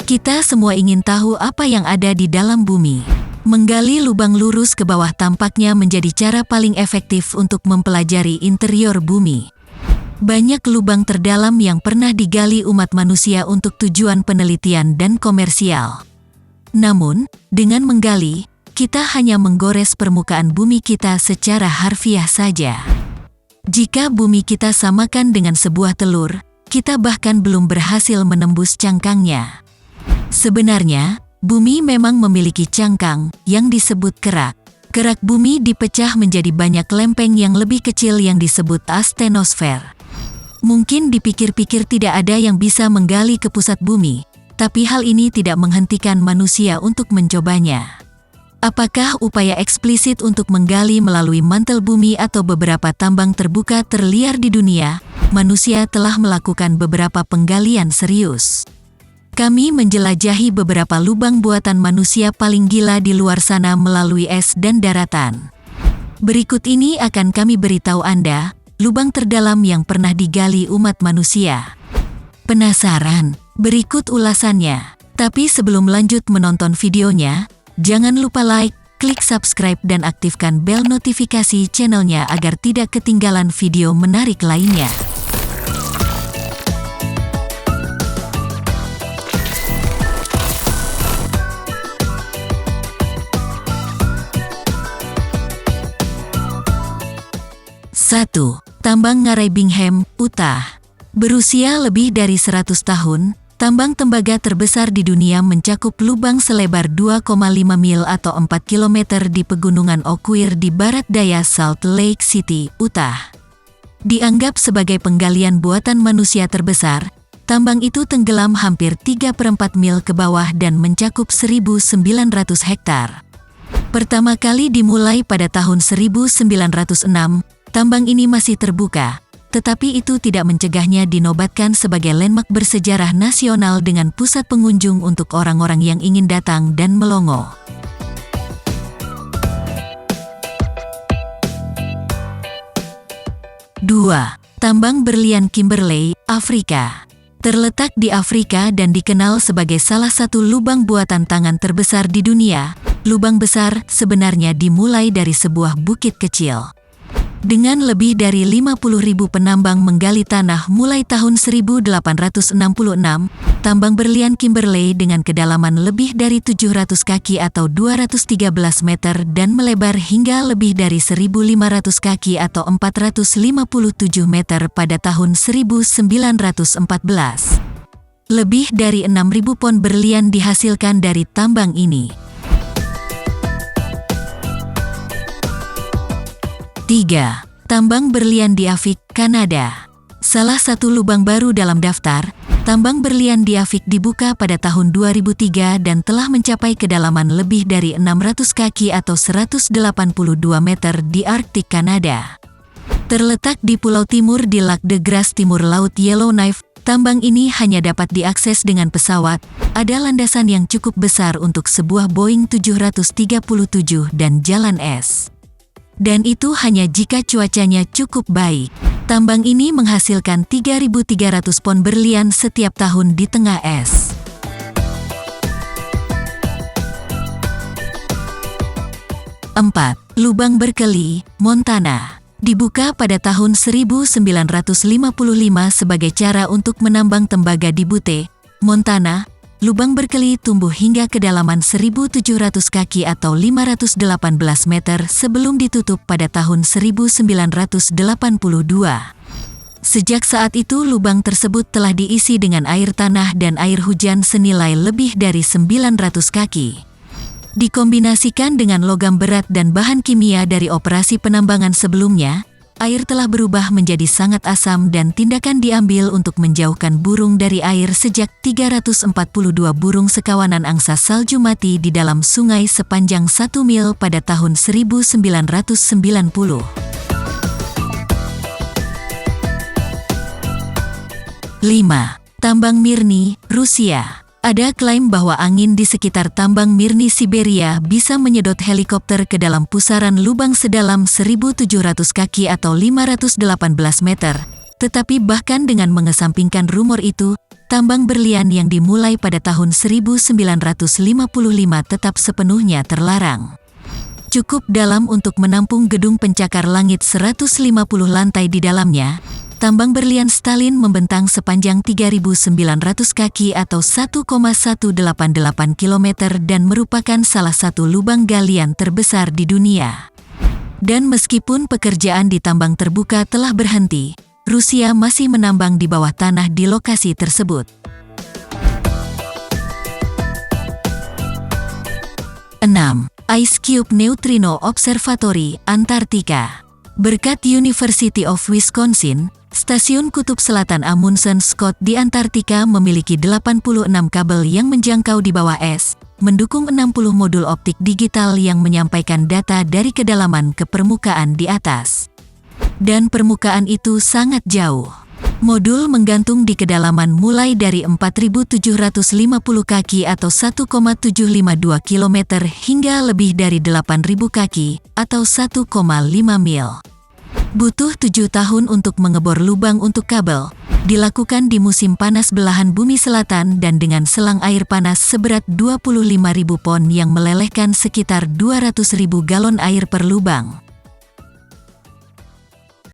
Kita semua ingin tahu apa yang ada di dalam bumi. Menggali lubang lurus ke bawah tampaknya menjadi cara paling efektif untuk mempelajari interior bumi. Banyak lubang terdalam yang pernah digali umat manusia untuk tujuan penelitian dan komersial. Namun, dengan menggali, kita hanya menggores permukaan bumi kita secara harfiah saja. Jika bumi kita samakan dengan sebuah telur, kita bahkan belum berhasil menembus cangkangnya. Sebenarnya, bumi memang memiliki cangkang yang disebut kerak. Kerak bumi dipecah menjadi banyak lempeng yang lebih kecil yang disebut astenosfer. Mungkin dipikir-pikir tidak ada yang bisa menggali ke pusat bumi, tapi hal ini tidak menghentikan manusia untuk mencobanya. Apakah upaya eksplisit untuk menggali melalui mantel bumi atau beberapa tambang terbuka terliar di dunia? Manusia telah melakukan beberapa penggalian serius. Kami menjelajahi beberapa lubang buatan manusia paling gila di luar sana melalui es dan daratan. Berikut ini akan kami beritahu Anda, lubang terdalam yang pernah digali umat manusia. Penasaran? Berikut ulasannya. Tapi sebelum lanjut menonton videonya, jangan lupa like, klik subscribe dan aktifkan bel notifikasi channelnya agar tidak ketinggalan video menarik lainnya. Satu. Tambang Ngarai Bingham, Utah. Berusia lebih dari 100 tahun, tambang tembaga terbesar di dunia mencakup lubang selebar 2,5 mil atau 4 km di pegunungan Oquirrh di barat daya Salt Lake City, Utah. Dianggap sebagai penggalian buatan manusia terbesar, tambang itu tenggelam hampir 3/4 mil ke bawah dan mencakup 1.900 hektar. Pertama kali dimulai pada tahun 1906, tambang ini masih terbuka, tetapi itu tidak mencegahnya dinobatkan sebagai landmark bersejarah nasional dengan pusat pengunjung untuk orang-orang yang ingin datang dan melongo. Dua. Tambang berlian Kimberley, Afrika. Terletak di Afrika dan dikenal sebagai salah satu lubang buatan tangan terbesar di dunia, lubang besar sebenarnya dimulai dari sebuah bukit kecil. Dengan lebih dari 50.000 penambang menggali tanah mulai tahun 1866, tambang berlian Kimberley dengan kedalaman lebih dari 700 kaki atau 213 meter dan melebar hingga lebih dari 1.500 kaki atau 457 meter pada tahun 1914. Lebih dari 6.000 pon berlian dihasilkan dari tambang ini. 3. Tambang berlian di Avik, Kanada. Salah satu lubang baru dalam daftar, tambang berlian di Avik dibuka pada tahun 2003 dan telah mencapai kedalaman lebih dari 600 kaki atau 182 meter di Arktik, Kanada. Terletak di Pulau Timur di Lac de Grasse timur Laut Yellowknife, tambang ini hanya dapat diakses dengan pesawat. Ada landasan yang cukup besar untuk sebuah Boeing 737 dan jalan es. Dan itu hanya jika cuacanya cukup baik. Tambang ini menghasilkan 3.300 pon berlian setiap tahun di tengah es. 4. Lubang Berkeley, Montana. Dibuka pada tahun 1955 sebagai cara untuk menambang tembaga di Butte, Montana. Lubang Berkeley tumbuh hingga kedalaman 1.700 kaki atau 518 meter sebelum ditutup pada tahun 1982. Sejak saat itu lubang tersebut telah diisi dengan air tanah dan air hujan senilai lebih dari 900 kaki. Dikombinasikan dengan logam berat dan bahan kimia dari operasi penambangan sebelumnya, air telah berubah menjadi sangat asam dan tindakan diambil untuk menjauhkan burung dari air sejak 342 burung sekawanan angsa salju mati di dalam sungai sepanjang 1 mil pada tahun 1990. 5. Tambang Mirny, Rusia. Ada klaim bahwa angin di sekitar tambang Mirny Siberia bisa menyedot helikopter ke dalam pusaran lubang sedalam 1.700 kaki atau 518 meter. Tetapi bahkan dengan mengesampingkan rumor itu, tambang berlian yang dimulai pada tahun 1955 tetap sepenuhnya terlarang. Cukup dalam untuk menampung gedung pencakar langit 150 lantai di dalamnya. Tambang berlian Stalin membentang sepanjang 3.900 kaki atau 1,188 km dan merupakan salah satu lubang galian terbesar di dunia. Dan meskipun pekerjaan di tambang terbuka telah berhenti, Rusia masih menambang di bawah tanah di lokasi tersebut. 6. Ice Cube Neutrino Observatory, Antartika. Berkat University of Wisconsin, Stasiun Kutub Selatan Amundsen Scott di Antartika memiliki 86 kabel yang menjangkau di bawah es, mendukung 60 modul optik digital yang menyampaikan data dari kedalaman ke permukaan di atas. Dan permukaan itu sangat jauh. Modul menggantung di kedalaman mulai dari 4.750 kaki atau 1,752 km hingga lebih dari 8.000 kaki atau 1,5 mil. Butuh 7 tahun untuk mengebor lubang untuk kabel, dilakukan di musim panas belahan bumi selatan dan dengan selang air panas seberat 25.000 pon yang melelehkan sekitar 200.000 galon air per lubang.